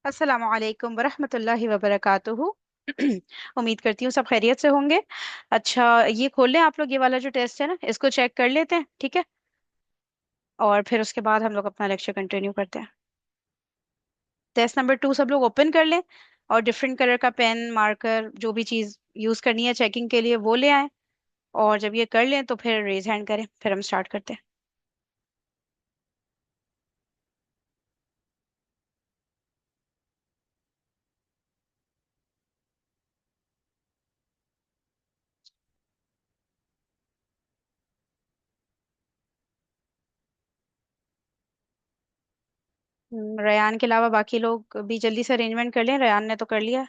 अस्सलामु अलैकुम वरहमतुल्लाहि वबरकातुहू। उम्मीद करती हूँ सब खैरियत से होंगे। अच्छा, ये खोल लें आप लोग, ये वाला जो टेस्ट है ना, इसको चेक कर लेते हैं, ठीक है। और फिर उसके बाद हम लोग अपना लेक्चर कंटिन्यू करते हैं। टेस्ट नंबर 2 सब लोग ओपन कर लें। और डिफरेंट कलर का पेन, मार्कर, जो भी चीज़ यूज़ करनी है चेकिंग के लिए वो ले आए। और जब ये कर लें तो फिर रेज हैंड करें, फिर हम स्टार्ट करते हैं। रेयान के अलावा बाकी लोग भी जल्दी से अरेंजमेंट कर लें। रेयान ने तो कर लिया है।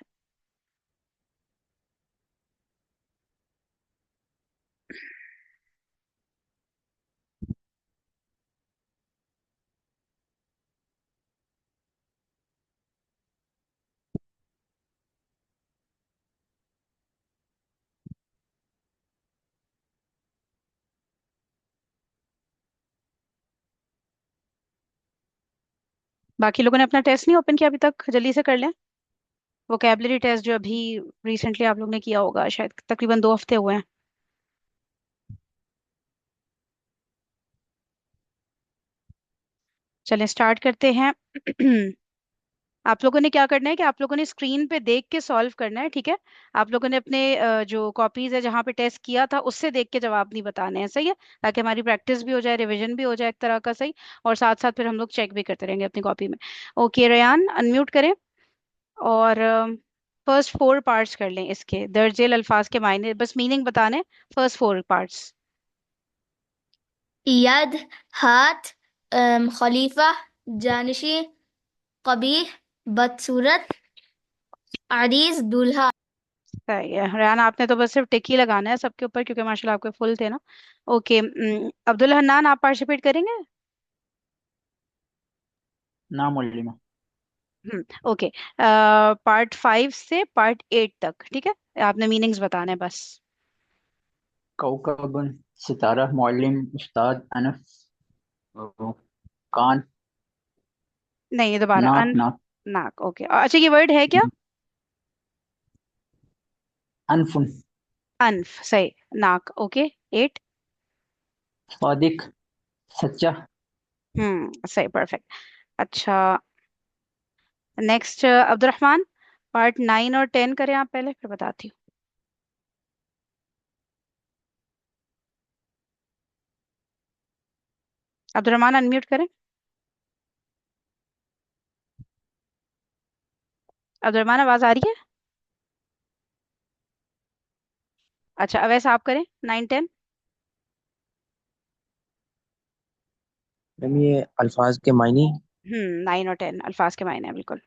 बाकी लोगों ने अपना टेस्ट नहीं ओपन किया अभी तक, जल्दी से कर लें। वोकेबलरी टेस्ट जो अभी रिसेंटली आप लोग ने किया होगा, शायद तकरीबन 2 हफ्ते हुए हैं। चलें स्टार्ट करते हैं। आप लोगों ने क्या करना है कि आप लोगों ने स्क्रीन पे देख के सॉल्व करना है, ठीक है। आप लोगों ने अपने जो कॉपीज है जहाँ पे टेस्ट किया था उससे देख के जवाब नहीं बताने हैं, सही है। ताकि हमारी प्रैक्टिस भी हो जाए, रिवीजन भी हो जाए एक तरह का, सही। और साथ साथ फिर हम लोग चेक भी करते रहेंगे अपनी कॉपी में। ओके रेयान, अनम्यूट करें। और फर्स्ट 4 पार्ट्स कर लें इसके, दर्जेल अल्फाज के मायने, बस मीनिंग बताने। First 4 parts. यद, हाथ, खलीफा, जानशी, कबीह, बदसूरत, अरीस, दूल्हा। सही है रेहान, आपने तो बस सिर्फ टिक ही लगाना है सबके ऊपर, क्योंकि माशाल्लाह आपके फुल थे ना। ओके। अब्दुल हन्नान, आप पार्टिसिपेट करेंगे? ना मुल्लिमा। ओके। पार्ट 5 से पार्ट 8 तक, ठीक है। आपने मीनिंग्स बताने हैं बस। कौकबन, सितारा, मौलिम, उस्ताद, अनफ, कान, नहीं, ये दोबारा नाक, नाक, नाक। ओके, अच्छा ये वर्ड है क्या? अनफुन, अनफ, सही। नाक, ओके। 8। सादिक, सच्चा, सही, परफेक्ट। अच्छा, नेक्स्ट अब्दुलरहमान। पार्ट 9 और 10 करें आप पहले, फिर बताती हूँ। अब्दुलरहमान अनम्यूट करें। अब्दुलरहमान, आवाज आ रही है? अच्छा, अवैस आप करें 9 10। मैम ये अल्फाज के मायने। 9 और 10 अल्फाज के मायने हैं, बिल्कुल।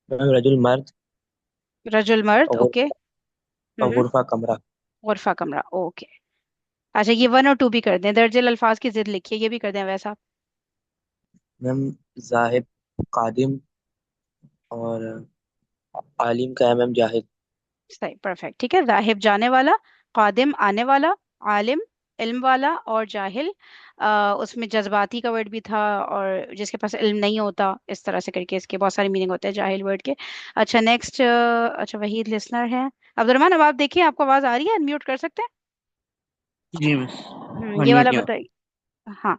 मैम रजुल मर्द रजुल मर्द, और ओके। हम्म। गुरफा कमरा। गुरफा कमरा, ओके। अच्छा, ये 1 और 2 भी कर दें, दर्जिल अल्फाज की जिद लिखिए, ये भी कर दें वैसा। मैम जाहिब, कादिम और आलिम का है मैम जाहिद। सही, परफेक्ट, ठीक है। राहिब जाने वाला, कादिम आने वाला, आलिम इल्म वाला, और जाहिल उसमें जज्बाती का वर्ड भी था, और जिसके पास इल्म नहीं होता, इस तरह से करके इसके बहुत सारे मीनिंग होते हैं जाहिल वर्ड के। अच्छा नेक्स्ट। अच्छा, वहीद लिसनर है। अब्दुलरहमान, अब आप देखिए, आपको आवाज आ रही है? अनम्यूट कर सकते हैं? जी मिस। ये अनम्यूट वाला नहीं हो। बताइए। हाँ।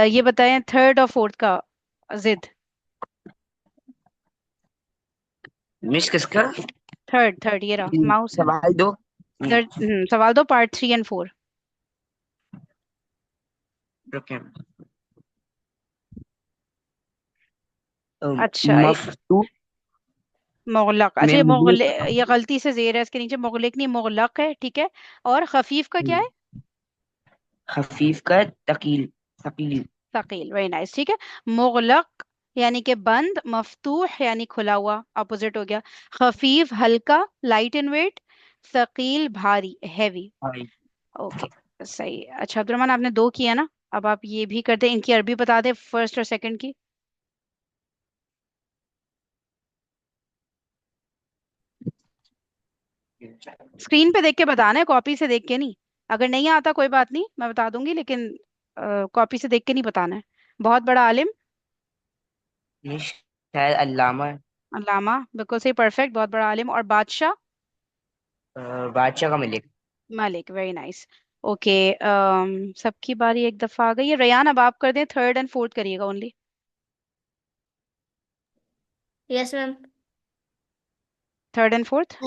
ये बताएं, थर्ड और फोर्थ का जिद। मिस किसका? थर्ड थर्ड, ये रहा माउस है ना। सवाल दो। सवाल दो, पार्ट 3 और 4। रुके। अच्छा, मफ्तू मुगलक। में अच्छा, ये मुगल ये गलती से जेर है, इसके नीचे मुगलिक नहीं मुगलक है, ठीक है। और खफीफ का क्या है? खफीफ का तकील तकील। थकील, वेरी नाइस, ठीक है। मुगलक यानी कि बंद, मफतूह यानी खुला हुआ, अपोजिट हो गया। खफीफ हल्का, लाइट इन वेट। थकील भारी, हैवी। भाई। ओके, सही। अच्छा अब्दुलरहमान, आपने 2 किया ना। अब आप ये भी कर दें, इनकी अरबी बता दें, फर्स्ट और सेकंड की। स्क्रीन पे देख के बताना है, कॉपी से देख के नहीं। अगर नहीं आता कोई बात नहीं, मैं बता दूंगी, लेकिन कॉपी से देख के नहीं बताना है। बहुत बड़ा आलिम। मिश शायद अल्लामा है। अल्लामा, बिल्कुल सही, परफेक्ट, बहुत बड़ा आलिम। और बादशाह। बादशाह का Malik. Malik, very nice. Okay, सबकी बारी एक दफा आ गई है। रयान, अब आप कर दें, थर्ड एंड फोर्थ करिएगा only. Yes ma'am. Third and fourth.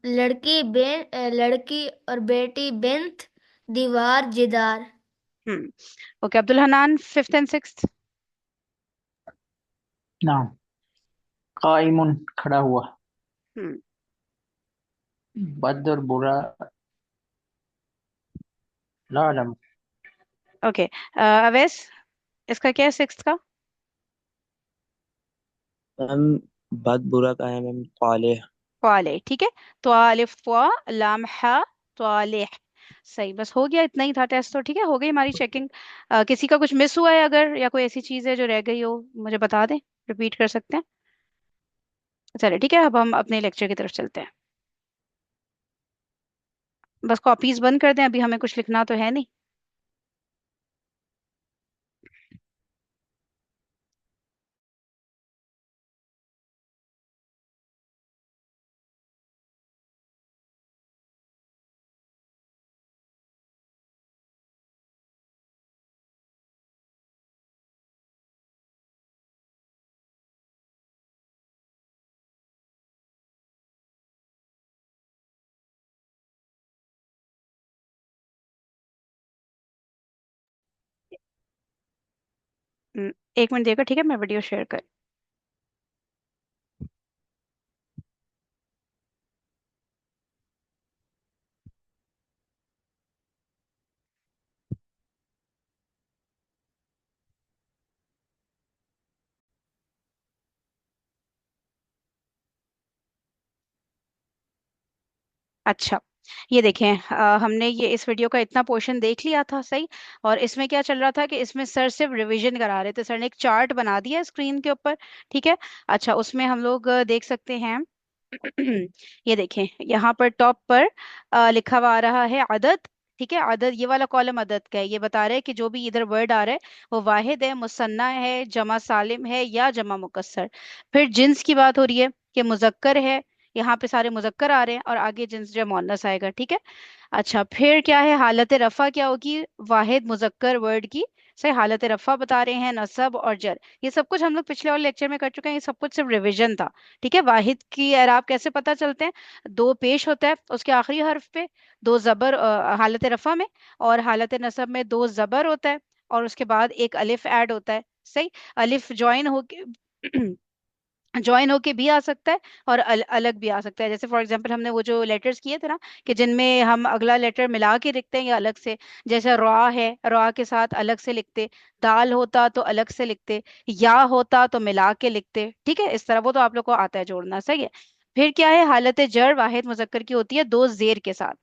लड़की और बेटी बिन्त दीवार जिदार। Okay, Abdul Hanan, fifth and sixth. नाम काइमुन, खड़ा हुआ। हम्म बद और बुरा, ला अलम। ओके, अवैस, इसका क्या है सिक्स्थ का? मैम बद बुरा का है मैम ताले। त्वाले, ठीक है। त्वालिफ, त्वा लाम हा, त्वालिह। सही, बस हो गया, इतना ही था टेस्ट तो, ठीक है, हो गई हमारी चेकिंग। किसी का कुछ मिस हुआ है अगर, या कोई ऐसी चीज है जो रह गई हो, मुझे बता दें, रिपीट कर सकते हैं। चलिए ठीक है, अब हम अपने लेक्चर की तरफ चलते हैं। बस कॉपीज बंद कर दें, अभी हमें कुछ लिखना तो है नहीं। एक मिनट देगा, ठीक है, मैं वीडियो शेयर कर। अच्छा, ये देखें, हमने ये इस वीडियो का इतना पोर्शन देख लिया था, सही। और इसमें क्या चल रहा था कि इसमें सर सिर्फ रिवीजन करा रहे थे। सर ने एक चार्ट बना दिया स्क्रीन के ऊपर, ठीक है। अच्छा, उसमें हम लोग देख सकते हैं। ये देखें, यहाँ पर टॉप पर लिखा हुआ आ रहा है अदद, ठीक है। अदद, ये वाला कॉलम अदद का है। ये बता रहा है कि जो भी इधर वर्ड आ रहा है वो वाहिद है, मुसन्ना है, जमा सालिम है या जमा मुकस्सर। फिर जिन्स की बात हो रही है कि मुजक्कर है, यहाँ पे सारे मुजक्कर आ रहे हैं, और आगे जिन्स जो है मुअन्नस आएगा, ठीक है। अच्छा, फिर क्या है, हालत रफा क्या होगी, वाहिद मुजक्कर वर्ड की, सही, हालत रफा बता रहे हैं, नसब और जर। ये सब कुछ हम लोग पिछले वाले लेक्चर में कर चुके हैं, ये सब कुछ सिर्फ रिवीजन था, ठीक है। वाहिद की एराब कैसे पता चलते हैं, दो पेश होता है उसके आखिरी हर्फ पे, दो जबर हालत रफा में, और हालत नसब में दो जबर होता है, और उसके बाद एक अलिफ ऐड होता है, सही। अलिफ ज्वाइन होके ज्वाइन होके भी आ सकता है, और अलग भी आ सकता है। जैसे फॉर एग्जांपल हमने वो जो लेटर्स किए थे ना, कि जिनमें हम अगला लेटर मिला के लिखते हैं या अलग से, जैसे रॉ है, रॉ के साथ अलग से लिखते, दाल होता तो अलग से लिखते, या होता तो मिला के लिखते, ठीक है, इस तरह। वो तो आप लोग को आता है जोड़ना, सही है। फिर क्या है, हालत जर वाहिद मुजक्कर की होती है दो जेर के साथ।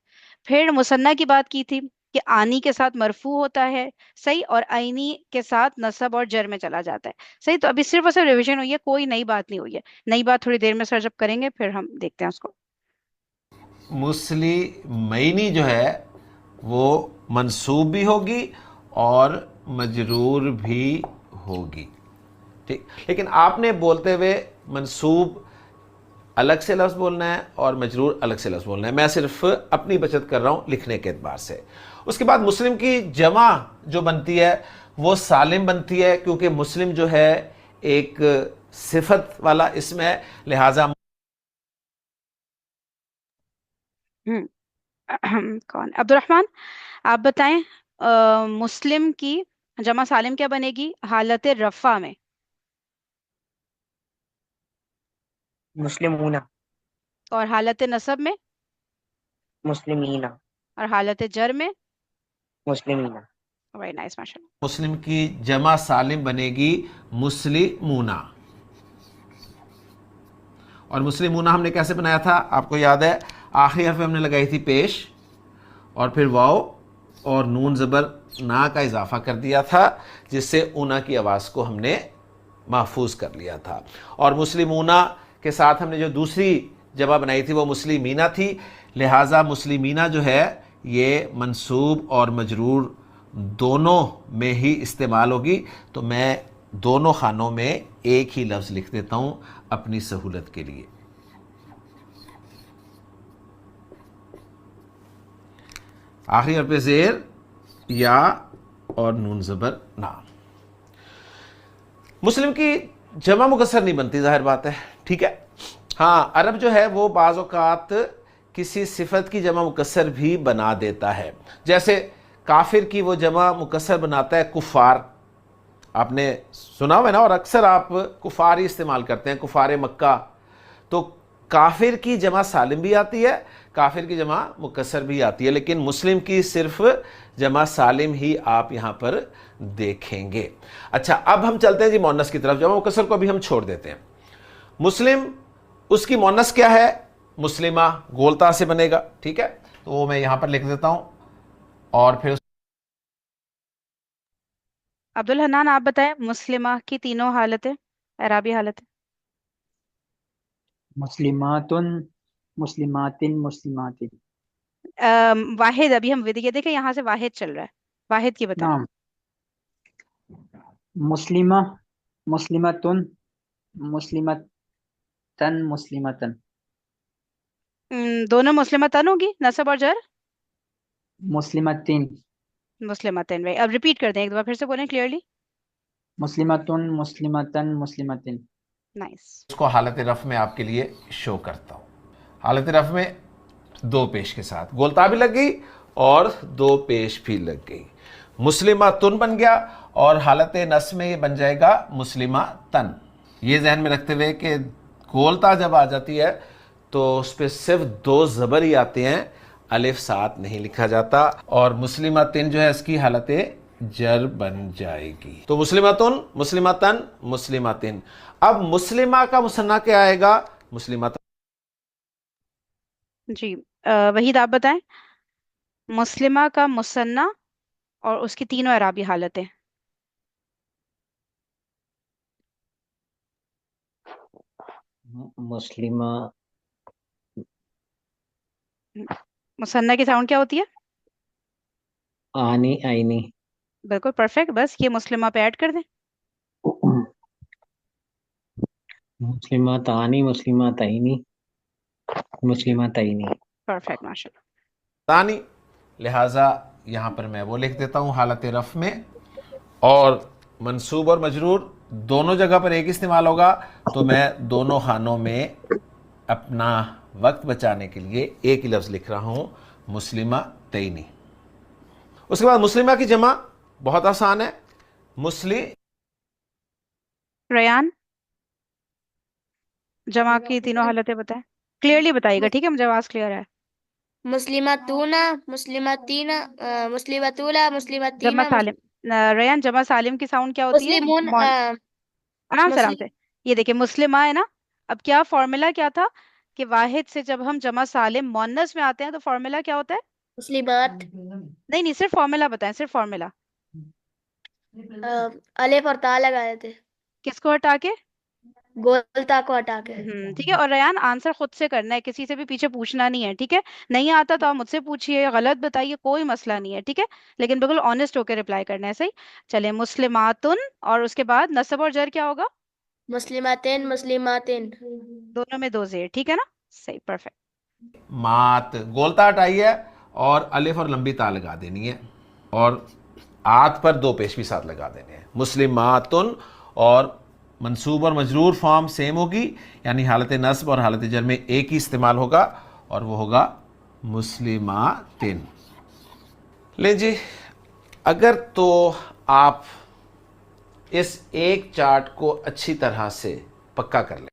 फिर मुसन्ना की बात की थी कि आनी के साथ मरफू होता है, सही, और आईनी के साथ नसब और जर में चला जाता है, सही। तो अभी सिर्फ और सिर्फ रिवीजन हुई है, कोई नई बात नहीं हुई है। नई बात थोड़ी देर में सर जब करेंगे फिर हम देखते हैं उसको। मुस्लिमैनी जो है वो मंसूब भी होगी और मजरूर भी होगी, ठीक। लेकिन आपने बोलते हुए मंसूब अलग से लफ्ज़ बोलना है और मजरूर अलग से लफ्ज़ बोलना है। मैं सिर्फ अपनी बचत कर रहा हूँ लिखने के एतबार से। उसके बाद मुस्लिम की जमा जो बनती है वो सालिम बनती है, क्योंकि मुस्लिम जो है एक सिफत वाला इसम है, लिहाजा कौन, अब्दुलरहमान, आप बताएं। मुस्लिम की जमा सालिम क्या बनेगी हालत रफा में? मुस्लिमूना। और हालत नसब में? मुस्लिमीना। और हालत जर में? मुस्लिमीना। वेरी नाइस, माशाल्लाह। मुस्लिम की जमा सालिम बनेगी मुस्लिमूना। और मुस्लिमूना हमने कैसे बनाया था आपको याद है, आखिरी हरफ हमने लगाई थी पेश, और फिर वाव और नून ज़बर ना का इजाफा कर दिया था, जिससे ऊना की आवाज़ को हमने महफूज कर लिया था। और मुस्लिमूना के साथ हमने जो दूसरी जमा बनाई थी वो मुस्लिमीना थी, लिहाजा मुस्लिमीना जो है ये मंसूब और मजरूर दोनों में ही इस्तेमाल होगी, तो मैं दोनों खानों में एक ही लफ्ज़ लिख देता हूं अपनी सहूलत के लिए। आखिरी हर्फ पे ज़ेर या और नून ज़बर ना। मुस्लिम की जमा मुकस्सर नहीं बनती, जाहिर बात है, ठीक है। हाँ, अरब जो है वो बाज़ औक़ात किसी सिफत की जमा मुकस्सर भी बना देता है। जैसे काफिर की वो जमा मुकस्सर बनाता है कुफ़ार, आपने सुना हुआ है ना, और अक्सर आप कुफ़ार ही इस्तेमाल करते हैं, कुफ़ार मक्का। तो काफिर की जमा सालिम भी आती है, काफिर की जमा मुकस्सर भी आती है, लेकिन मुस्लिम की सिर्फ जमा सालिम ही आप यहां पर देखेंगे। अच्छा, अब हम चलते हैं जी मोनस की तरफ। जमा मुकस्सर को अभी हम छोड़ देते हैं। मुस्लिम, उसकी मोनस क्या है? मुस्लिमा, गोलता से बनेगा, ठीक है। तो वो मैं यहां पर लिख देता हूं। और फिर अब्दुल हन्नान आप बताएं, मुस्लिमा की तीनों हालतें, एराबी हालतें। मुस्लिमातुन, मुस्लिमातिन, मुस्लिमातिन। वाहिद, अभी हम विद ये देखें, यहाँ से वाहिद चल रहा है, वाहिद की बताएं। नाम मुस्लिमा, मुस्लिमातुन, मुस्लिमतन, मुस्लिमतन। दोनों मुस्लिमा तन होगी, नसब और जर। मुस्लिमतिन, मुस्लिमतन, भाई अब रिपीट कर दें, एक बार फिर से बोलें क्लियरली। मुस्लिमातुन, मुस्लिमतन, मुस्लिमतिन। नाइस। उसको हालत रफ में आपके लिए शो करता हूं। हालत रफ में दो पेश के साथ गोलता भी लग गई और दो पेश भी लग गई। मुस्लिमा तुन बन गया और हालत नस में ये बन जाएगा मुस्लिमा तन। ये जहन में रखते हुए कि गोलता जब आ जाती है तो उस पर सिर्फ दो ज़बर ही आते हैं, अलिफ साथ नहीं लिखा जाता, और मुस्लिमा तिन जो है इसकी हालत जर बन जाएगी। तो मुस्लिमा तुन, मुस्लिमा तन, मुस्लिमा तिन। अब मुस्लिमा का मुसन्ना क्या आएगा? मुस्लिमा तन। जी, वहीद आप बताएं, मुस्लिमा का मुसन्ना और उसकी तीनों एराबी हालतें। मुस्लिमा, मुसन्ना की साउंड क्या होती है? आनी, आईनी। बिल्कुल परफेक्ट, बस ये मुस्लिमा पे ऐड कर दें। मुस्लिमा तानी, मुस्लिमा तईनी, मुस्लिमा तईनी। परफेक्ट, माशाल्लाह। तानी, लिहाजा यहां पर मैं वो लिख देता हूं हालत रफ में, और मंसूब और मजरूर दोनों जगह पर एक इस्तेमाल होगा, तो मैं दोनों खानों में अपना वक्त बचाने के लिए एक ही लफ्ज़ लिख रहा हूं, मुस्लिमा तईनी। उसके बाद मुस्लिमा की जमा बहुत आसान है, मुस्लि। रयान, जमा की तीनों हालतें बताएं, क्लियरली बताइएगा, ठीक है, मुझे आवाज क्लियर है। मुस्लिमातूना, मुस्लिमातीना, मुस्लिमातूला, जमा मुस्लिमातीना, सालिम, रयान जमा सालिम की साउंड क्या होती है? मुस्लिमून, आराम से आराम मुस्लिम, से। ये देखिए मुस्लिमा है ना, अब क्या फॉर्मूला क्या था कि वाहिद से जब हम जमा सालिम मोन्नस में आते हैं तो फॉर्मूला क्या होता है? मुस्लिमात, नहीं नहीं, सिर्फ फॉर्मूला बताएं, सिर्फ फॉर्मूला। अलिफ और ता लगाए थे, किसको हटा के? गोलता को हटा के। ठीक है। और रयान आंसर खुद से करना है, किसी से भी पीछे पूछना नहीं है, ठीक है। नहीं आता तो आप मुझसे पूछिए, गलत बताइए, कोई मसला नहीं है, ठीक है। लेकिन बिल्कुल ऑनेस्ट होकर रिप्लाई करना है, सही। चले, मुस्लिमातुन और उसके बाद नसब और जर क्या होगा? मुस्लिमातिन, मुस्लिमातिन। दोनों में दो जेर, ठीक है ना, सही, परफेक्ट। मात, गोलता हटाई है और अलिफ और लंबी ता लगा देनी है, और आत पर दो पेश भी साथ लगा देने हैं। मुस्लिमातुन, और मंसूब और मजरूर फॉर्म सेम होगी, यानी हालत नस्ब और हालत जर में एक ही इस्तेमाल होगा, और वो होगा मुस्लिमातिन। ले जी, अगर तो आप इस एक चार्ट को अच्छी तरह से पक्का कर लें।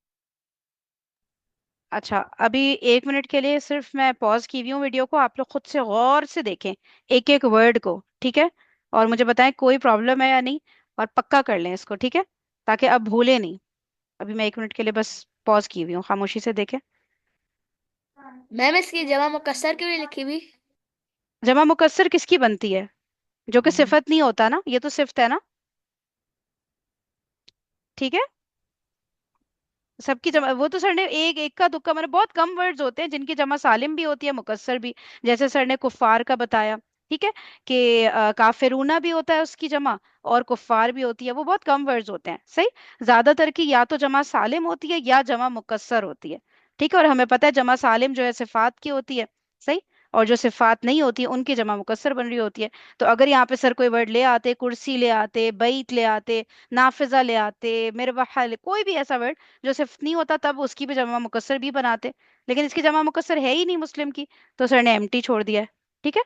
अच्छा, अभी 1 मिनट के लिए सिर्फ मैं पॉज की हुई हूँ वीडियो को, आप लोग खुद से गौर से देखें एक एक वर्ड को, ठीक है। और मुझे बताएं कोई प्रॉब्लम है या नहीं, और पक्का कर लें इसको, ठीक है, ताकि अब भूले नहीं। अभी मैं 1 मिनट के लिए बस पॉज की हुई हूँ, खामोशी से देखें। मैम इसकी जमा मुकस्सर क्यों नहीं लिखी हुई? जमा मुकस्सर किसकी बनती है? जो कि सिफत नहीं होता ना, ये तो सिफत है ना, ठीक है। सबकी जमा, वो तो सर ने एक एक का तुक्का, मैंने बहुत कम वर्ड्स होते हैं जिनकी जमा सालिम भी होती है, मुकस्सर भी। जैसे सर ने कुफार का बताया, ठीक है, कि काफिरूना भी होता है उसकी जमा, और कुफ्फार भी होती है। वो बहुत कम वर्ड्स होते हैं, सही। ज्यादातर की या तो जमा सालिम होती है या जमा मुकस्सर होती है। ठीक है, और हमें पता है जमा सालिम जो है सिफात की होती है, सही। और जो सिफात नहीं होती है उनकी जमा मुकस्सर बन रही होती है। तो अगर यहाँ पे सर कोई वर्ड ले आते, कुर्सी ले आते, बैत ले आते, नाफिजा ले आते, मिरवाह कोई भी ऐसा वर्ड जो सिर्फ नहीं होता, तब उसकी भी जमा मुकस्सर भी बनाते। लेकिन इसकी जमा मुकस्सर है ही नहीं मुस्लिम की, तो सर ने एम्प्टी छोड़ दिया है। ठीक है,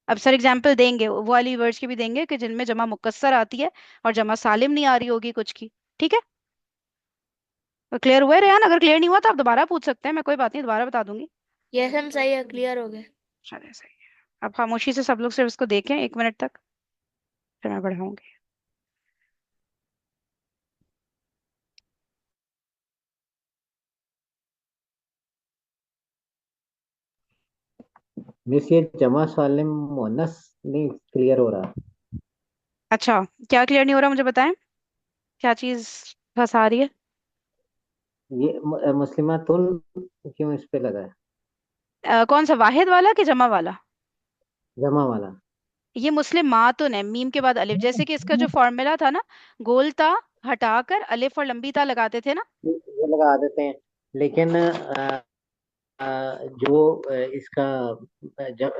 अब सर एग्जाम्पल देंगे वो वाली वर्ड्स की भी देंगे कि जिनमें जमा मुकस्सर आती है और जमा सालिम नहीं आ रही होगी कुछ की। ठीक है, तो क्लियर हुआ है रेहान? अगर क्लियर नहीं हुआ तो आप दोबारा पूछ सकते हैं, मैं कोई बात नहीं दोबारा बता दूंगी। ये हम सही है, क्लियर हो गया। चलिए सही है। अब खामोशी से सब लोग सिर्फ इसको देखें 1 मिनट तक, फिर मैं बढ़ाऊंगी। मिस ये जमा सालिम मुअन्नस नहीं क्लियर हो रहा। अच्छा, क्या क्लियर नहीं हो रहा मुझे बताएं, क्या चीज फंसा रही है? ये मुस्लिमातुन क्यों इस पे लगा है? कौन सा, वाहिद वाला कि जमा वाला? जमा वाला। ये मुस्लिम मातुन है, मीम के बाद अलिफ, जैसे कि इसका जो फॉर्मूला था ना, गोल ता हटाकर अलिफ और लंबी ता लगाते थे ना। ये लगा देते हैं, लेकिन जो इसका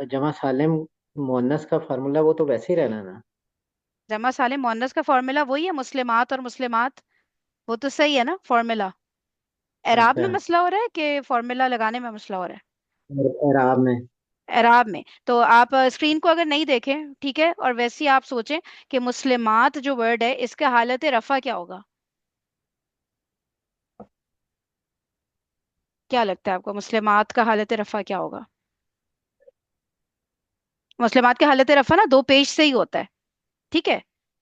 जमा सालिम मुअन्नस का फार्मूला वो तो वैसे ही रहना ना। जमा सालिम मुअन्नस का फॉर्मूला वही है, मुस्लिमात और मुस्लिमात। वो तो सही है ना फॉर्मूला। एराब में अच्छा। मसला हो रहा है कि फॉर्मूला लगाने में मसला हो रहा है? इराब में। एराब में। तो आप स्क्रीन को अगर नहीं देखें, ठीक है, और वैसे ही आप सोचें कि मुस्लिमात जो वर्ड है इसका हालत रफा क्या होगा? क्या लगता है आपको मुस्लिमात का हालत रफा क्या होगा? मुस्लिमात की हालत रफा ना दो पेश से ही होता है, ठीक है,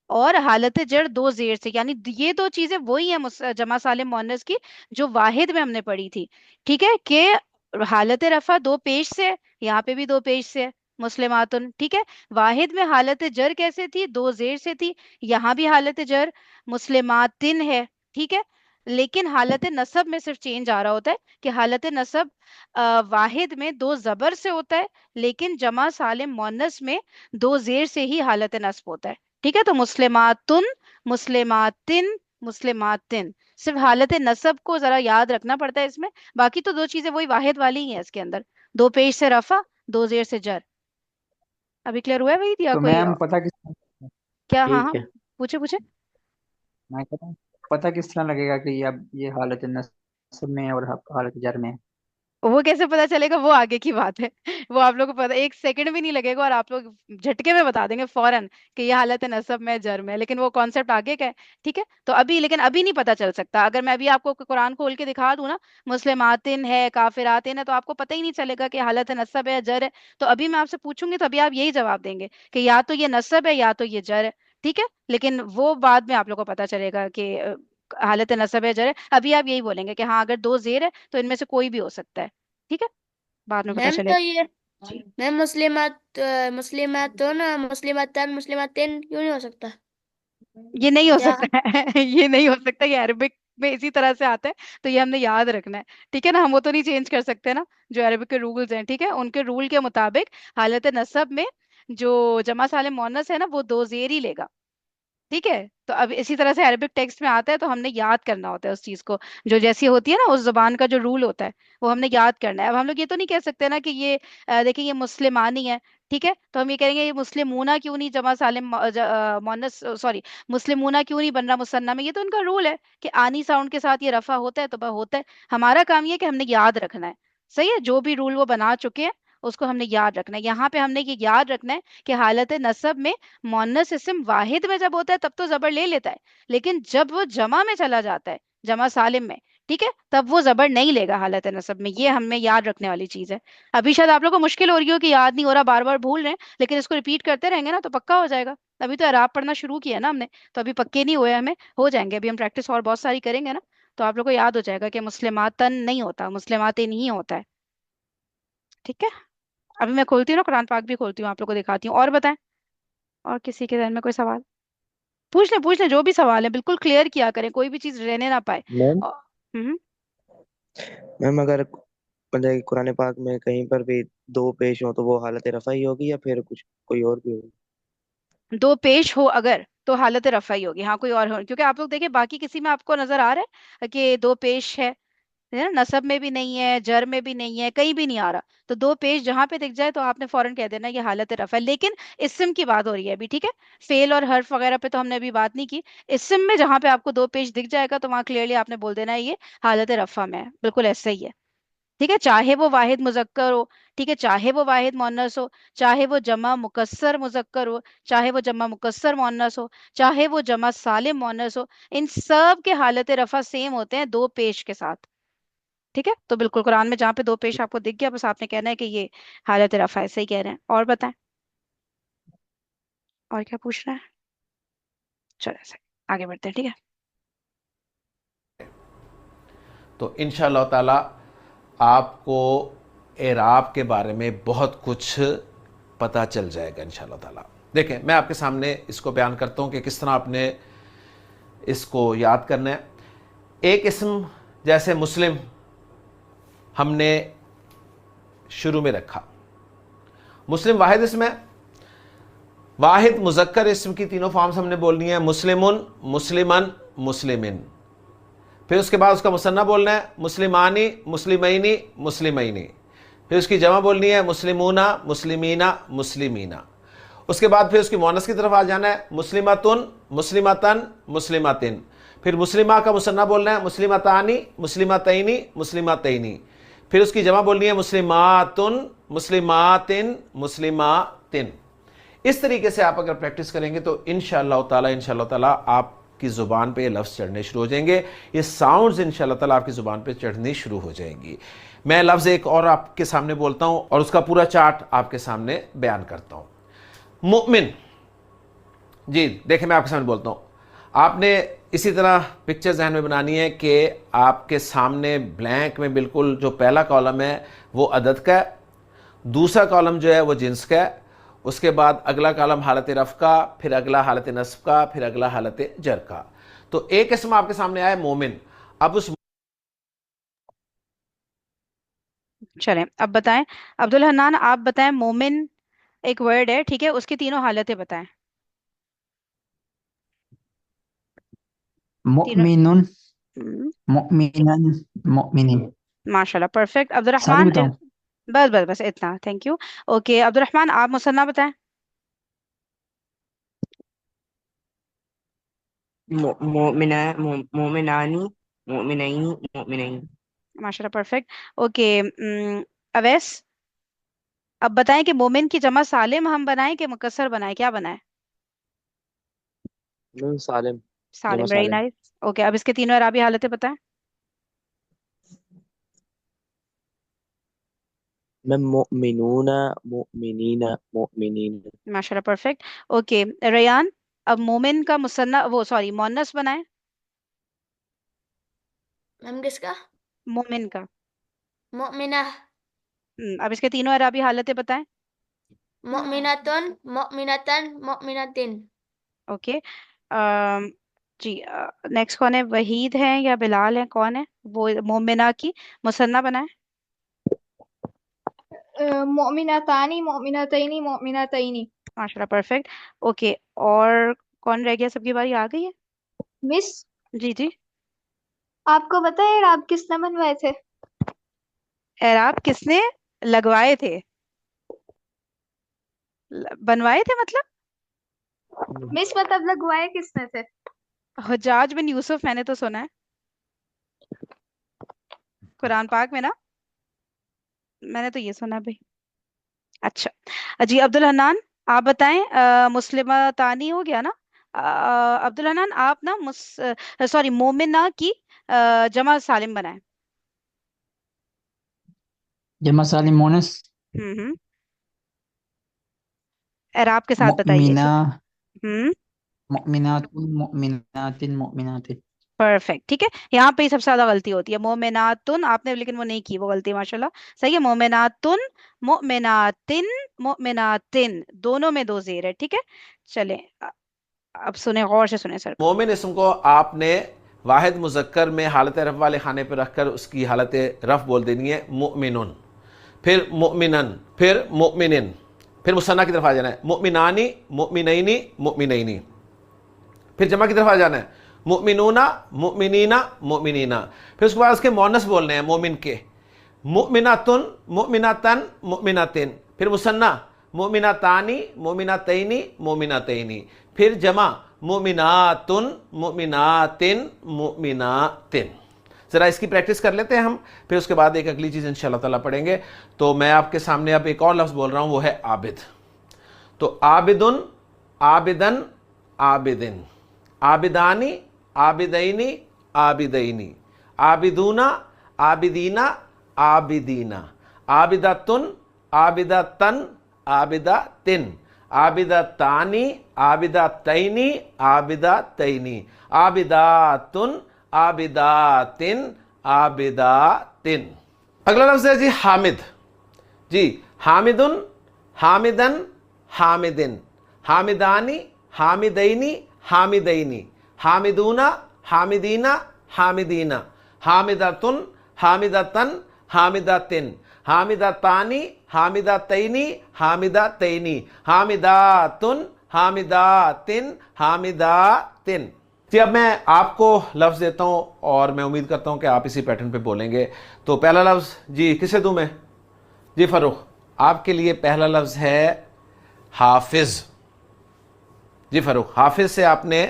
और हालत जर दो जेर से, यानी ये दो चीजें वही है जमा सालिम मुअन्नस की जो वाहिद में हमने पढ़ी थी। ठीक है, कि हालत रफा दो पेश से है, यहाँ पे भी दो पेश से है, मुस्लिमातुन। ठीक है, वाहिद में हालत जर कैसे थी, दो जेर से थी, यहाँ भी हालत जर मुस्लिमातिन है। ठीक है, लेकिन हालत नसब में सिर्फ चेंज आ रहा होता है कि हालत नसब वाहिद में दो जबर से होता है, लेकिन जमा सालिम मुअन्नस में दो जेर से ही हालत नस्ब होता है। ठीक है, तो मुस्लिमातुन, मुस्लिमातिन, मुस्लिमातिन, सिर्फ हालत नसब को जरा याद रखना पड़ता है इसमें। बाकी तो दो चीजें वही वाहिद वाली ही है इसके अंदर, दो पेश से रफा, दो जेर से जर। अभी क्लियर हुआ है वही, या तो कोई मैम पता किस क्या? हाँ हाँ, ठीक है। पूछे पूछे। मैं कहता हूँ, पता किस तरह लगेगा कि ये अब ये हालत नस्ब में है और हालत जर में है? वो कैसे पता चलेगा, वो आगे की बात है। वो आप लोग को पता 1 सेकंड भी नहीं लगेगा और आप लोग झटके में बता देंगे फौरन कि ये हालत है नसब में जर में है, लेकिन वो कॉन्सेप्ट आगे का है। ठीक है, तो अभी, लेकिन अभी नहीं पता चल सकता। अगर मैं अभी आपको कुरान खोल के दिखा दूं ना, मुस्लिमातिन है, काफिरातिन है, तो आपको पता ही नहीं चलेगा कि हालत है नसब है या जर है। तो अभी मैं आपसे पूछूंगी तो अभी आप यही जवाब देंगे कि या तो ये नसब है या तो ये जर है। ठीक है, लेकिन वो बाद में आप लोग को पता चलेगा कि हालत नसब है जर है। अभी आप यही बोलेंगे कि हाँ अगर दो जेर है तो इनमें से कोई भी हो सकता है। ठीक है, बाद में पता मैम तो चलेगा। ये जी, मैम मुस्लिमातुन मुस्लिमातन मुस्लिमातिन क्यों नहीं हो सकता? ये नहीं हो क्या? सकता है। ये नहीं हो सकता, ये अरबिक में इसी तरह से आता है, तो ये हमने याद रखना है। ठीक है ना, हम वो तो नहीं चेंज कर सकते ना, जो अरबिक के रूल्स हैं, ठीक है, उनके रूल के मुताबिक हालत नसब में जो जमा साले मोनस है ना वो दो जेर ही लेगा। ठीक है, तो अब इसी तरह से अरबिक टेक्स्ट में आता है, तो हमने याद करना होता है उस चीज को, जो जैसी होती है ना उस जबान का जो रूल होता है वो हमने याद करना है। अब हम लोग ये तो नहीं कह सकते ना कि ये देखिए ये मुस्लिमानी है, ठीक है, तो हम ये कहेंगे ये मुस्लिमूना क्यों नहीं जमा सालिम मोनस, सॉरी, मुस्लिमूना क्यों नहीं बन रहा मुसन्ना में? ये तो उनका रूल है कि आनी साउंड के साथ ये रफा होता है तो वह होता है। हमारा काम ये है कि हमने याद रखना है, सही है, जो भी रूल वो बना चुके हैं उसको हमने याद रखना है। यहाँ पे हमने ये याद रखना है कि हालत नसब में मुअन्नस इस्म वाहिद में जब होता है तब तो जबर ले लेता है, लेकिन जब वो जमा में चला जाता है, जमा सालिम में, ठीक है, तब वो जबर नहीं लेगा हालत नसब में। ये हमें याद रखने वाली चीज है। अभी शायद आप लोग को मुश्किल हो रही हो कि याद नहीं हो रहा, बार बार भूल रहे हैं, लेकिन इसको रिपीट करते रहेंगे ना तो पक्का हो जाएगा। अभी तो इराब पढ़ना शुरू किया ना हमने, तो अभी पक्के नहीं हुए हमें, हो जाएंगे। अभी हम प्रैक्टिस और बहुत सारी करेंगे ना, तो आप लोग को याद हो जाएगा कि मुस्लिमातन नहीं होता, मुस्लिमातिन ही होता है। ठीक है, अभी मैं खोलती हूँ ना कुरान पाक भी खोलती हूँ, आप लोग को दिखाती हूँ। और बताएं, और किसी के ध्यान में कोई सवाल? पूछ लें जो भी सवाल है, बिल्कुल क्लियर किया करें, कोई भी चीज रहने ना पाए। मैम और हम्म मैम अगर मतलब कि कुरान पाक में कहीं पर भी दो पेश हो तो वो हालत रफ़ा ही होगी या फिर कुछ कोई और भी होगी? दो पेश हो अगर तो हालत रफ़ा ही होगी, हाँ कोई और हो, क्योंकि आप लोग देखिए बाकी किसी में आपको नजर आ रहा है कि दो पेश है ना, नसब में भी नहीं है, जर में भी नहीं है, कहीं भी नहीं आ रहा। तो दो पेश जहां पे दिख जाए तो आपने फौरन कह देना ये हालत रफ़ा है। लेकिन इस्म की बात हो रही है अभी, ठीक है। फेल और हर्फ वगैरह पे तो हमने अभी बात नहीं की। इस्म में जहां पे आपको दो पेश दिख जाएगा तो वहां क्लियरली आपने बोल देना है ये हालत रफ़ा में है, बिल्कुल ऐसा ही है। ठीक है, चाहे वो वाहिद मुजक्कर हो, ठीक है, चाहे वो वाहिद मुअन्नस हो, चाहे वो जमा मुकस्सर मुजक्कर हो, चाहे वो जमा मुकस्सर मुअन्नस हो, चाहे वो जमा सालिम मुअन्नस हो, इन सब के हालत रफ़ा सेम होते हैं दो पेश के साथ। ठीक है, तो बिल्कुल कुरान में जहाँ पे दो पेश आपको दिख गया बस आपने कहना है कि ये हालत रफ़ा है, सही कह रहे हैं। और बताएं, और क्या पूछ रहे हैं? चलो सही, आगे बढ़ते हैं, ठीक है। तो इंशाअल्लाह ताला आपको एराब के बारे में बहुत कुछ पता चल जाएगा इंशाअल्लाह ताला। देखें, मैं आपके सामने इसको बयान करता हूँ कि किस तरह आपने इसको याद करना है। एक इसम जैसे मुस्लिम हमने शुरू में रखा, मुस्लिम वाहिद इसम है। वाहिद मुजक्कर इसम की तीनों फॉर्म्स हमने बोलनी है, मुस्लिमुन, मुस्लिमन, मुस्लिमिन। फिर उसके बाद उसका मुसन्ना बोलना है, मुस्लिमानी, मुस्लिमैनी, मुस्लिमैनी। फिर उसकी जमा बोलनी है, मुस्लिमूना, मुस्लिमीना, मुस्लिमीना। उसके बाद फिर उसकी मोनस की तरफ आ जाना है, मुस्लिमतुन, मुस्लिमतन, मुस्लिमतिन। फिर मुस्लिमा का मुसन्ना बोलना है, मुस्लिमतानी, मुस्लिमतैनी, मुस्लिमतैनी। फिर उसकी जमा बोलनी है, मुस्लिमातुन, मुस्लिमातिन, मुस्लिमातिन। इस तरीके से आप अगर प्रैक्टिस करेंगे तो इंशाअल्लाह ताला आपकी ज़ुबान पे ये लफ्ज़ चढ़ने शुरू हो जाएंगे, ये साउंड्स इंशाअल्लाह ताला आपकी ज़ुबान पे चढ़नी शुरू हो जाएंगी। मैं लफ्ज़ एक और आपके सामने बोलता हूँ और उसका पूरा चार्ट आपके सामने बयान करता हूँ। मुमिन, जी देखें मैं आपके सामने बोलता हूँ, आपने इसी तरह पिक्चर जहन में बनानी है कि आपके सामने ब्लैंक में बिल्कुल जो पहला कॉलम है वो अदद का है, दूसरा कॉलम जो है वो जिन्स का है, उसके बाद अगला कॉलम हालत रफ़ का, फिर अगला हालत नस्ब का, फिर अगला हालत जर का। तो एक इसम आपके सामने आया मोमिन। अब उस चलें अब बताएं, अब्दुल हन्नान आप बताएं, मोमिन एक वर्ड है, ठीक है, उसकी तीनों हालतें बताएं। तीनों। मुमिनुन, हम्म, मुमिनन, मुमिनिन। माशाल्लाह, परफेक्ट। अब्दुल सारी रहमान बताऊं? बस बस बस इतना, thank you. Okay Abdul Rahman आप मुसन्ना बताएं। मोमिना, मोमिनानी, मोमिनैनी, मोमिनैन। माशाल्लाह, परफेक्ट। ओके अवैस अब बताएं कि मोमिन की जमा सालिम हम बनाएं कि मुकस्सर बनाएं, क्या बनाएं? सालिम, जमा सालिम, वेरी सालिम। नाइस। ओके अब इसके तीनों अरबी हालतें बताएं। मैं मुमिनूना, मुमिनीना, मुमिनीन। माशाल्लाह, परफेक्ट। ओके रयान अब मोमिन का मुसन्ना वो सॉरी मुअन्नस बनाएं। मैम किसका? मोमिन का। मुमिना, अब इसके तीनों अरबी हालतें बताएं। मुमिनतुन, मुमिनतन, मुमिनतिन। ओके जी नेक्स्ट कौन है, वहीद है या बिलाल है, कौन है वो? मोमिना की मुसन्ना बनाए। मोमिनतानी मोमिनतैनी मोमिनतैनी। माशाल्लाह, परफेक्ट। ओके और कौन रह गया, सबकी बारी आ गई है? मिस, जी जी। आपको पता है आप किसने बनवाए थे? एराब किसने लगवाए थे? बनवाए थे मतलब? मिस मतलब लगवाए किसने थे? हज्जाज बिन यूसुफ, मैंने तो सुना है कुरान पाक में ना, मैंने तो ये सुना है भाई। अच्छा जी अब्दुल हन्नान आप बताएं, मुस्लिमा तानी हो गया ना? अब्दुल हन्नान आप ना सॉरी मोमिना की जमा सालिम बनाएं। जमा सालिम मोनस, हम्म। एराब के साथ बताइए मुमिना, इसे। हम्म। मुमिनातुन, मुमिनातिन, मुमिनातिन। परफेक्ट, ठीक है। यहाँ पे ही सबसे ज्यादा गलती होती है, मोमिनातुन आपने लेकिन वो नहीं की, वो गलती माशाल्लाह सही है। मोमिनातुन, मोमिनातिन, मोमिनातिन, दोनों में दो जेर है, ठीक है। चले अब सुने, गौर से सुने सर। मोमिन इसम को आपने वाहिद मुज़क्कर में हालत रफ़ वाले खाने पर रखकर उसकी हालत रफ़ बोल देनी है मुमिनुन, फिर मुमिनन, फिर मुमिनिन, फिर मुसन्ना की तरफ आ जाना है मुमिनानी, मुमिनैनी, मुमिनैनी, फिर जमा की तरफ आ जाना है मुमिनूना, मुमिनीना, मुमिनीना, फिर उसके बाद उसके मोनस बोलने हैं मोमिन के मुमिनातुन, मुमिनातन, मुमिनातिन, फिर मुसन्ना मुमिनातानी, मुमिनातैनी, मुमिनातैनी, फिर जमा मुमिनातुन, मुमिनातिन, मुमिनातिन। ज़रा इसकी प्रैक्टिस कर लेते हैं हम, फिर उसके बाद एक अगली चीज़ इंशाअल्लाह ताला पढ़ेंगे। तो मैं आपके सामने अब एक और लफ्ज़ बोल रहा हूँ, वो है आबिद। तो आबिदुन, आबिदन, आबिदिन, आबिदानी, आबिदैनी, आबिदैनी, आबिदूना, आबिदीना, आबिदीना, आबिदातुन, आबिदातन, आबिदातिन, आबिदातानी, आबिदातैनी, आबिदातैनी, आबिदातुन, आबिदातिन, आबिदातिन। अगला लफ्ज़ है जी हामिद। जी हामिदुन, हामिदन, हामिदिन, हामिदानी, हामिदैनी, हामिदैनी, हामिदूना, हामिदीना, हामिदीना, हामिदातुन, हामिदातन, हामिदातिन, हामिदातानी, हामिदातैनी, हामिदातैनी, हामिदातुन, हामिदातिन, हामिदातिन। जी अब मैं आपको लफ्ज़ देता हूँ और मैं उम्मीद करता हूँ कि आप इसी पैटर्न पे बोलेंगे। तो पहला लफ्ज़ जी किसे दूँ मैं? जी फ़ारूक, आपके लिए पहला लफ्ज़ है हाफिज़। जी फ़ारूक, हाफिज़ से आपने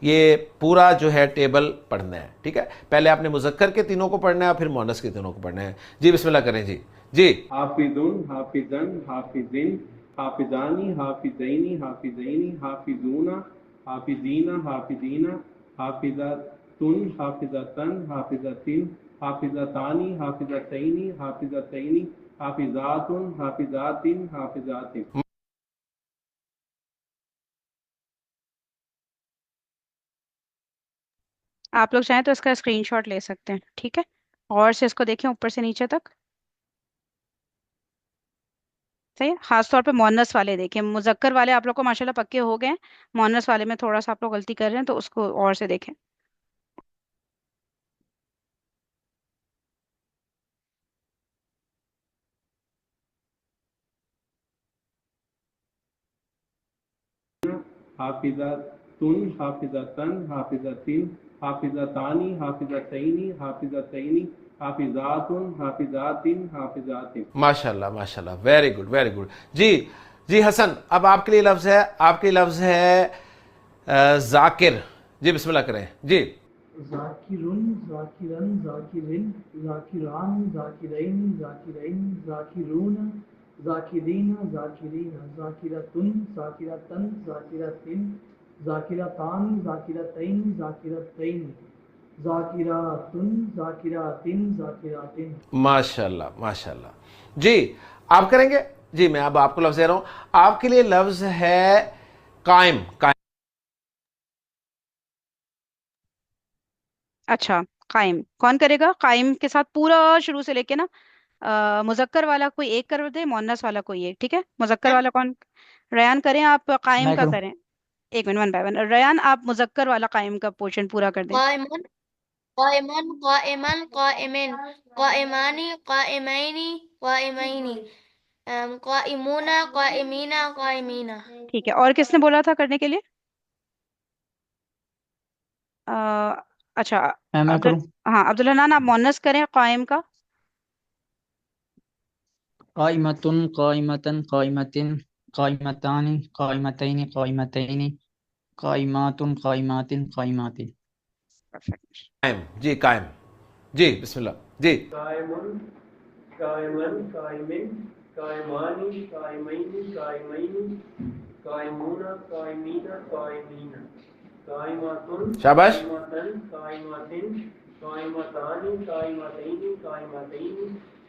ये पूरा जो है टेबल पढ़ना है, ठीक है। पहले आपने मुज़क्कर के तीनों को पढ़ना है, फिर मुअन्नस के तीनों को पढ़ना है। जी बिस्मिल्लाह करें जी। जी हाफिजुन, हाफिजन, हाफिजिन, हाफिजानी, हाफिजैनी, हाफिजैनी, हाफिजूना, हाफिजीना, हाफिदीना, हाफिजातुन, हाफिजातन, हाफिजातिन, हाफिजातानी, हाफिजातैनी, हाफिजातैनी, हाफिजातुन, हाफिजातिन, हाफिजातिन। आप लोग चाहें तो इसका स्क्रीनशॉट ले सकते हैं, ठीक है। और से इसको देखें ऊपर से नीचे तक, सही है। खास तौर पे मोनस वाले देखें, मुजक्कर वाले आप लोग को माशाल्लाह पक्के हो गए हैं, मोनस वाले में थोड़ा सा आप लोग गलती कर रहे हैं, तो उसको और से देखें। हाफिजातुन, हाफिजातन, हाफिजातिन, हाफिजातानी, हाफिजातैनी, हाफिजातैनी, हाफिजातुन, हाफिजातिन, हाफिजातिन। माशाल्लाह माशाल्लाह, वेरी गुड वेरी गुड। जी जी हसन, अब आपके लिए लफ्ज़ है, आपके लफ्ज़ है जाकिर। जी बिस्मिल्लाह करें जी। जाकिरुन, जाकिरन, जाकिरिन, जाकिरान, जाकिरैन, जाकिरैन, जाकिरून, जाकिरीन, जाकिरीन, जाकिरतुन, जाकिरतन, जाकिरतिन, जाकिरतान, जाकिरतैन, जाकिरतैन, जाकिरातुन, जाकिरातिन, जाकिरातिन। माशाल्लाह माशाल्लाह। जी आप करेंगे जी। मैं अब आपको लफ्ज़ दे रहा हूँ, आपके लिए लफ्ज़ है कायम। कायम, अच्छा, कायम कौन करेगा? कायम के साथ पूरा शुरू से लेके ना मुजक्कर वाला कोई एक कर दे, मोन्नस वाला कोई एक, ठीक है। मुजक्कर वाला कौन? रयान करें आप, कायम मैं का करूँ? करें। एक minute, one by one. Ryan आप मुजक्कर वाला कायम का पोर्शन पूरा कर दें। कायमन, कायमन, कायमन, कायमिन, कायमानी, कायमैनी, कायमैनी, कायमूना, कायमीना, कायमीना। ठीक है, और किसने बोला था करने के लिए? अ, अच्छा, मैं अब्दुल, करूँ? हाँ अब्दुल हनान, आप मोन्नस करें कायम का। काइमतुन, काइमतन, काइमतिन, काइमतानी, काइमतैनी, काइमतैनी, काइमातुन, काइमातिन, काइमातिन। परफेक्ट। कायम जी, कायम जी बिस्मिल्लाह जी। कायमुन, कायमन, कायमिन, कायमानी, कायमैनी, कायमैनी, कायमूना, कायमीना, कायमीना, कायमातुन, शाबाश। कायमातन, कायमातिन, कायमातानी, कायमातैनी, कायमातैनी,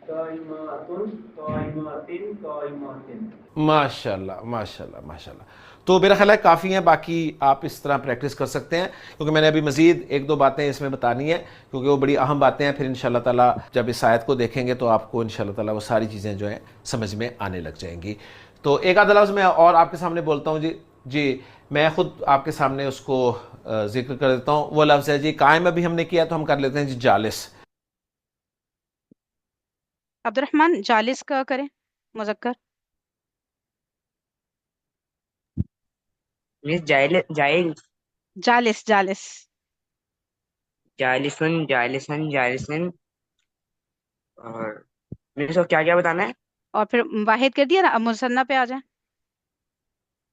कायमातुन, कायमातिन, कायमातिन। माशाल्लाह माशाल्लाह माशाल्लाह। तो मेरा ख्याल है काफ़ी है, बाकी आप इस तरह प्रैक्टिस कर सकते हैं, क्योंकि मैंने अभी मज़ीद एक दो बातें इसमें बतानी है, क्योंकि वो बड़ी अहम बातें हैं। फिर इंशाल्लाह ताला जब इस आयत को देखेंगे तो आपको इंशाल्लाह ताला वो सारी चीज़ें जो हैं समझ में आने लग जाएंगी। तो एक आधा लफ्ज़ मैं और आपके सामने बोलता हूँ जी। जी मैं खुद आपके सामने उसको जिक्र कर देता हूँ। वो लफ्ज़ है जी, कायम अभी हमने किया तो हम कर लेते हैं जी जालिस। अब्दुर्रहमान जालिस का करें, मुजक्कर। मिस जाइल जाइल जालिस जालिस। जालिसन जालिसन जालिसन। और मिस को क्या क्या बताना है? और फिर वाहिद कर दिया ना, अब मुसन्ना पे आ जाए।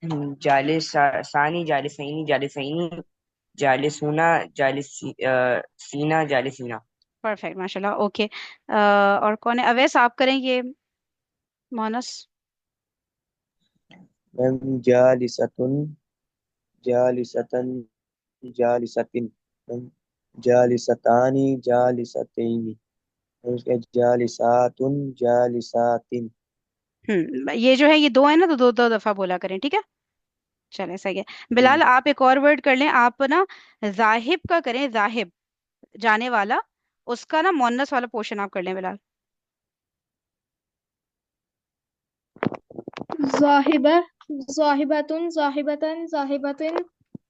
जालिसानी जालिसैनी जालिसैनी जालिसूना सीना जालिसीना। परफेक्ट, माशाल्लाह। ओके, और कौन है? अवैस, आप करें ये मोनस। मैम जालिसतुन जालिसतन जालिसतिन, मैम जालिसतानी जालिसतैनी, मैम उसका जालिसातुन जालिसातिन। ये जो है ये दो है ना, तो दो दो दफा बोला करें, ठीक है? चले, सही है। बिलाल, आप एक और वर्ड कर लें, आप ना जाहिब का करें, जाहिब, जाने वाला। उसका ना मोनस वाला पोर्शन आप कर लें बिलाल। ज़ाहिबा, ज़ाहिबतुन, ज़ाहिबतन, ज़ाहिबतिन,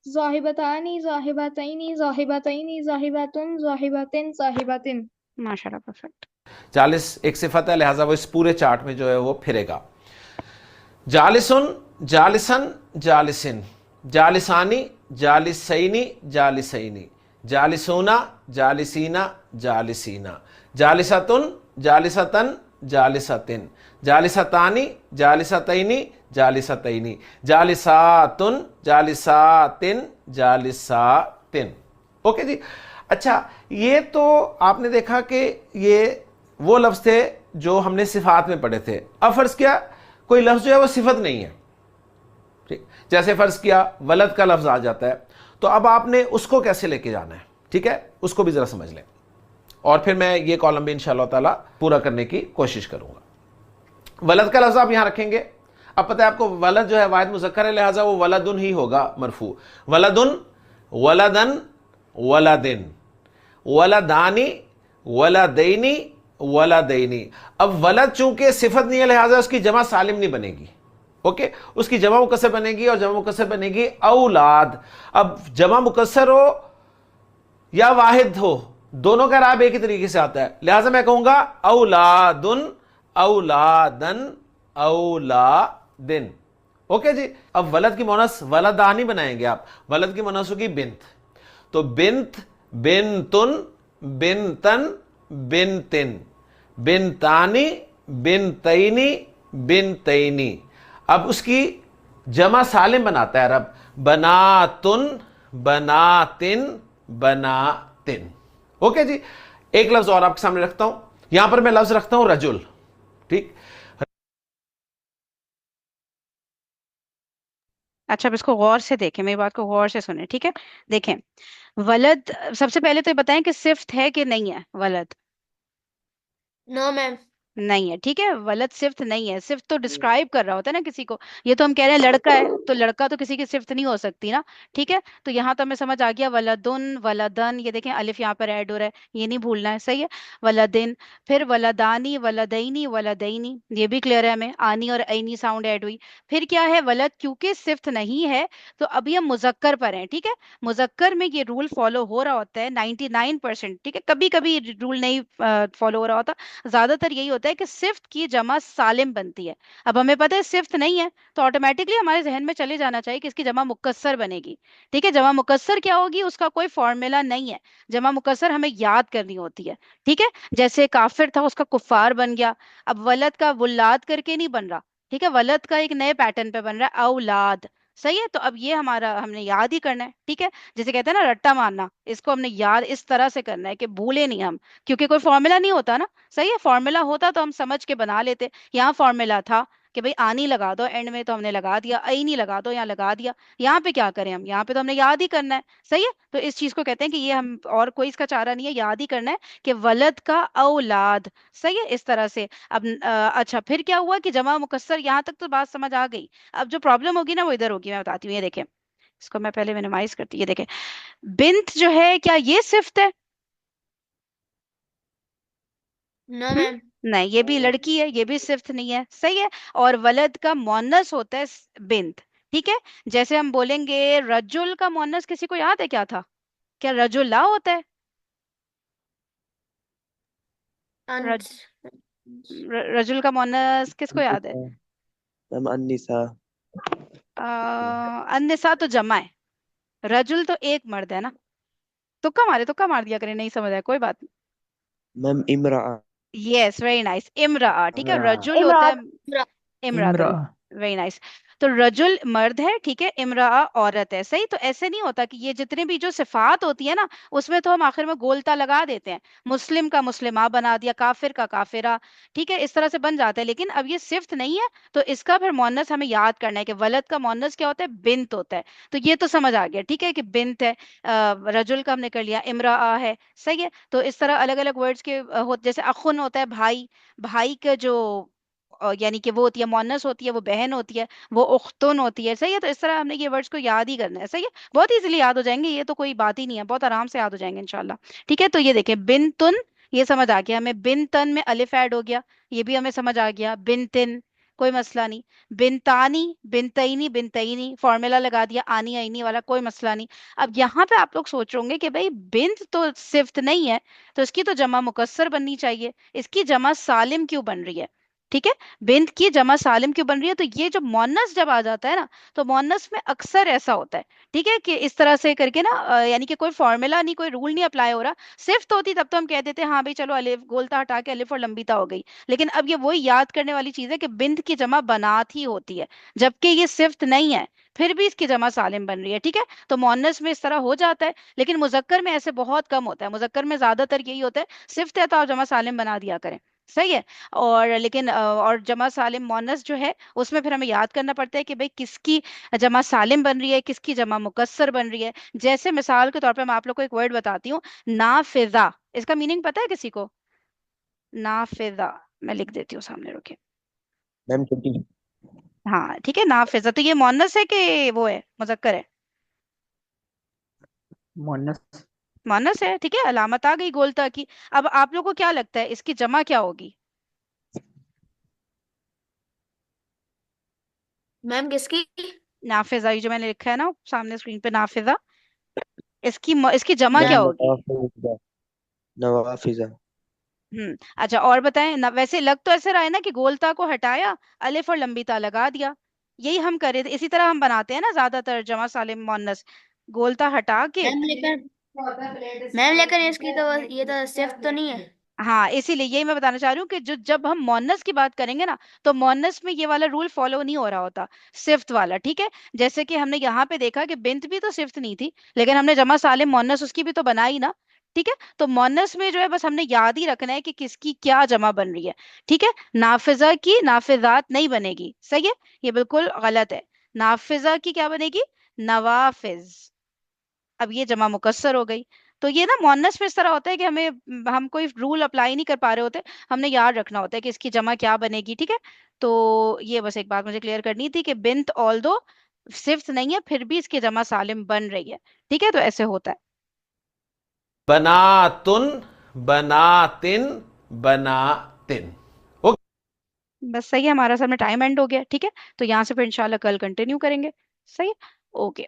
ज़ाहिबतानी, ज़ाहिबतैनी, ज़ाहिबतैनी, ज़ाहिबतुन, ज़ाहिबतिन, ज़ाहिबतिन। माशाल्लाह, परफेक्ट। जालिस एक सिफत है, लिहाजा वो इस पूरे चार्ट में जो है वो फिरेगा। जालिसुन जालिसन जालिसिन, जालिसानी जालिसैनी जालिसैनी, जालिसूना जालिसीना जालिसीना, जालिसतुन जालिसतन जालिसतिन, जालिसतानी जालिसतैनी जालिसतैनी, जालिसातुन जालिसातिन जालिसातिन। ओके जी। अच्छा, ये तो आपने देखा कि ये वो लफ्ज थे जो हमने सिफात में पढ़े थे। अब फर्ज किया कोई लफ्ज जो है वो सिफत नहीं है, ठीक, जैसे फर्ज किया वलद का लफ्ज आ जाता है, तो अब आपने उसको कैसे लेके जाना है, ठीक है, उसको भी जरा समझ लें और फिर मैं ये कॉलम भी इंशाअल्लाह ताला पूरा करने की कोशिश करूंगा। वलद का लफ्ज आप यहां रखेंगे। अब पता है आपको वलद जो है वाहिद मुज़क्कर है, लिहाजा वो वलदुन ही होगा मरफू। वलदुन, वलदन, वलदिन, वलदानी, वलदैनी, वलदैनी। अब वलद चूंकि सिफत नहीं है, लिहाजा उसकी जमा सालिम नहीं बनेगी। ओके, उसकी जमा मुकस्सर बनेगी और जमा मुकस्सर बनेगी औलाद। अब जमा मुकस्सर हो या वाहिद हो, दोनों का राब एक ही तरीके से आता है, लिहाजा मैं कहूंगा औलादुन, औलादन, औलादिन। ओके जी। अब वलद की मोनस वलदानी बनाएंगे आप, वलद की मोनस होगी बिन्त, तो बिन्त, बिन्तुन, बिन्तन, बिन्तिन, बिन्तानी, बिन्तैनी, बिन्तैनी। अब उसकी जमा सालिम बनाता है अरब, बनातुन, बनातिन, बनातिन। ओके जी। एक लफ्ज और आपके सामने रखता हूं, यहां पर मैं लफ्ज रखता हूं रजुल, ठीक। अच्छा, अब इसको गौर से देखें, मेरी बात को गौर से सुने, ठीक है? देखें, वलद, सबसे पहले तो ये बताएं कि सिफ्त है कि नहीं है वलद? No ma'am. नहीं है, ठीक है। वलद सिफ्त नहीं है, सिफ्त तो डिस्क्राइब कर रहा होता है ना किसी को। ये तो हम कह रहे हैं लड़का है, तो लड़का तो किसी की सिफ्त नहीं हो सकती ना, ठीक है? तो यहाँ तो हमें समझ आ गया, वलदुन, वलदन, ये देखें अलिफ यहाँ पर ऐड हो रहा है, ये नहीं भूलना है, सही है? वलदिन, फिर वलदानी, वलदैनी, वलदैनी, ये भी क्लियर है हमें, आनी और ऐनी साउंड ऐड हुई। फिर क्या है, वलद क्योंकि सिफ्त नहीं है, तो अभी हम मुजक्कर पर हैं, ठीक है? मुजक्कर में ये रूल फॉलो हो रहा होता है 99%, ठीक है? कभी कभी रूल नहीं फॉलो हो रहा होता, ज्यादातर यही होता है कि सिफ्त की जमा सालिम बनती है। अब हमें पता है सिफ्त नहीं है, तो ऑटोमेटिकली हमारे जहन में चले जाना चाहिए कि इसकी जमा मुकस्सर बनेगी, ठीक है? जमा मुकस्सर क्या होगी, उसका कोई फॉर्मूला नहीं है। जमा मुकस्सर हमें याद करनी होती है, ठीक है? जैसे काफिर था, उसका कुफार बन गया। अब वलद का वुल्लाद करके नहीं बन रहा, ठीक है? वलद का एक नए पैटर्न पे बन रहा है, औलाद। सही है, तो अब ये हमारा हमने याद ही करना है, ठीक है? जैसे कहते हैं ना रट्टा मारना, इसको हमने याद इस तरह से करना है कि भूले नहीं हम, क्योंकि कोई फॉर्मूला नहीं होता ना। सही है, फॉर्मूला होता तो हम समझ के बना लेते। यहाँ फॉर्मूला था कि भाई आनी लगा दो एंड में, तो हमने लगा दिया, ऐनी लगा दो, यहाँ लगा दिया। यहाँ पे क्या करें हम, यहाँ पे तो हमने याद ही करना है। सही है, तो इस चीज को कहते हैं कि ये हम, और कोई इसका चारा नहीं है, याद ही करना है कि वलद का औलाद। सही है, इस तरह से। अब अच्छा, फिर क्या हुआ कि जमा मुकस्सर, यहाँ तक तो बात समझ आ गई। अब जो प्रॉब्लम होगी ना वो इधर होगी, मैं बताती हूँ। ये देखें, इसको मैं पहले मिनिमाइज करती हूँ। ये देखें, बिन्त जो है, क्या ये सिफ्त है? No ma'am. नहीं, ये भी लड़की है, ये भी सिफ्त नहीं है। सही है, और वलद का मोनस होता है बिन्त, ठीक है। जैसे हम बोलेंगे रजुल का मुअन्नस, किसी को याद है क्या था? क्या रजुला होता है? रज, रजुल का मुअन्नस किसको याद है? अन्निसा। मैम अन्निसा। अन्निसा तो जमा है, रजुल तो एक मर्द है ना। तुक्का मार दिया करें, नहीं समझ आया कोई बात मैम इमरा। नहीं। यस, वेरी नाइस, इमरा। ठीक है, इमरा। रजुल होता है इमरात। इमरात। इमरा। इमरातन। Very nice. तो रजुल मर्द है, ठीक है, इमरा औरत है, सही। तो ऐसे नहीं होता कि ये जितने भी जो सिफात होती है ना, उसमें तो हम आखिर में गोलता लगा देते हैं, मुस्लिम का मुस्लिमा बना दिया, काफिर का काफिरा, ठीक है, इस तरह से बन जाता है। लेकिन अब ये सिफ्त नहीं है, तो इसका फिर मोन्नस हमें याद करना है कि वलद का मोन्नस क्या होता है, बिन्त होता है। तो ये तो समझ आ गया, ठीक है, कि बिन्त है। रजुल का हमने कर लिया, इमरा है, सही है। तो इस तरह अलग अलग वर्ड्स के जैसे अखुन होता है भाई, भाई का जो यानी कि वो होती है मोन्नस होती है, वो बहन होती है, वो उख्तुन होती है, सही है। तो इस तरह हमने ये वर्ड्स को याद ही करना है, सही है। बहुत इजीली याद हो जाएंगे, ये तो कोई बात ही नहीं है, बहुत आराम से याद हो जाएंगे इंशाल्लाह। ठीक है, तो ये देखें, बिन तुन, ये समझ आ गया हमें। बिन तन में अलिफ ऐड हो गया, ये भी हमें समझ आ गया। बिन तिन, कोई मसला नहीं। बिनतानी, बिनतईनी, बिनतईनी फॉर्मूला लगा दिया, आनी आईनी वाला, कोई मसला नहीं। अब यहाँ पे आप लोग सोच रहे होंगे कि भाई बिन्त तो सिफ्त नहीं है, तो इसकी तो जमा मुकस्सर बननी चाहिए, इसकी जमा सालिम क्यों बन रही है? ठीक है, बिन्त की जमा सालिम क्यों बन रही है? तो ये जो मोन्नस जब आ जाता है ना, तो मोन्नस में अक्सर ऐसा होता है, ठीक है, कि इस तरह से करके ना यानी कि कोई फॉर्मूला नहीं, कोई रूल नहीं अप्लाई हो रहा। सिर्फ तो होती तब तो हम कह देते हैं हाँ भाई चलो अलिफ गोलता हटा के अलिफ और लंबीता हो गई। लेकिन अब ये वही याद करने वाली चीज है कि बिन्त की जमा बनात ही होती है, जबकि ये सिफ्त नहीं है, फिर भी इसकी जमा सालिम बन रही है, ठीक है। तो मोन्नस में इस तरह हो जाता है, लेकिन मुजक्कर में ऐसे बहुत कम होता है। मुजक्कर में ज्यादातर यही होता है, सिफ्त है तो आप जमा सालिम बना दिया करें, सही है। और लेकिन और जमा सालिम मोनस जो है, उसमें फिर हमें याद करना पड़ता है कि भाई किसकी जमा सालिम बन रही है, किसकी जमा मुकस्सर बन रही है। जैसे मिसाल के तौर पे मैं आप लोग को एक वर्ड बताती हूँ, नाफिजा। इसका मीनिंग पता है किसी को? नाफिजा, मैं लिख देती हूँ सामने, रुके। मैम छुट्टी। हाँ ठीक है, नाफिजा, तो ये मोनस है कि वो है, मुजक्कर है? मोनस। मोनस है, ठीक है, अलामत आ गई गोलता की। अब आप लोग को क्या लगता है इसकी जमा क्या होगी? मैम किसकी? नाफिजा, ये जो मैंने लिखा है ना सामने स्क्रीन पे, नाफिजा, इसकी जमा क्या मैम मैम होगी? नवाफिजा। नवाफिजा। अच्छा, और बताएं ना, वैसे लग तो ऐसे रहा है ना कि गोलता को हटाया, अलिफ और लंबी ता लगा दिया, यही हम करे थे, इसी तरह हम बनाते हैं ना ज्यादातर जमा सालिम मोन्नस, गोलता हटा के। मैम लेकिन मैम लेकिन इसकी तो ये तो सिर्फ तो नहीं है। हाँ, इसीलिए यही मैं बताना चाह रही हूँ कि जो जब हम मोन्नस की बात करेंगे ना, तो मोन्नस में ये वाला रूल फॉलो नहीं हो रहा होता, सिफ्त वाला, ठीक है। जैसे कि हमने यहाँ पे देखा कि बिन्त भी तो सिफ्त नहीं थी, लेकिन हमने जमा सालिम मोन्नस उसकी भी तो बनाई ना, ठीक है। तो मोन्नस में जो है बस हमने याद ही रखना है कि किसकी क्या जमा बन रही है, ठीक है। नाफिजा की नाफिजात नहीं बनेगी, सही है, ये बिल्कुल गलत है। नाफिजा की क्या बनेगी? नवाफिज। अब ये जमा मुकस्सर हो गई। तो ये ना मोनस में इस तरह होता है कि हम कोई रूल अप्लाई नहीं कर पा रहे होते, हमने याद रखना होता है कि इसकी जमा क्या बनेगी, ठीक है। तो ये बस एक बात मुझे क्लियर करनी थी कि बिन्त ऑल दो सिर्फ नहीं है, फिर भी इसकी जमा सालिम बन रही है, ठीक है। तो ऐसे होता है। बनातुन, बनातिन, बनातिन। बस सही है, हमारा सर में टाइम एंड हो गया, ठीक है। तो यहाँ से फिर इंशाल्लाह कल कंटिन्यू करेंगे, सही है। ओके।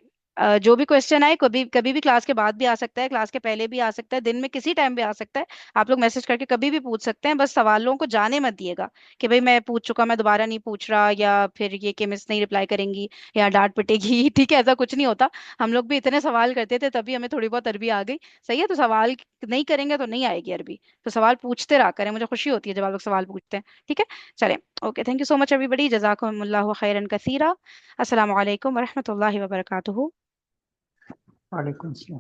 जो भी क्वेश्चन आए, कभी कभी भी क्लास के बाद भी आ सकता है, क्लास के पहले भी आ सकता है, दिन में किसी टाइम भी आ सकता है। आप लोग मैसेज करके कभी भी पूछ सकते हैं, बस सवालों को जाने मत दिएगा कि भाई मैं पूछ चुका, मैं दोबारा नहीं पूछ रहा, या फिर ये कि मिस नहीं रिप्लाई करेंगी या डांट पिटेगी ठीक है, ऐसा कुछ नहीं होता। हम लोग भी इतने सवाल करते थे, तभी हमें थोड़ी बहुत अरबी आ गई, सही है। तो सवाल नहीं करेंगे तो नहीं आएगी अरबी, तो सवाल पूछते रहा करें, मुझे खुशी होती है जब आप लोग सवाल पूछते हैं, ठीक है। चलें, okay, thank you so much everybody, जज़ाकुमुल्लाहु खैरन कसीरा। अस्सलामु अलैकुम वरहमतुल्लाहि वबरकातुहू। वालेकुम सलाम।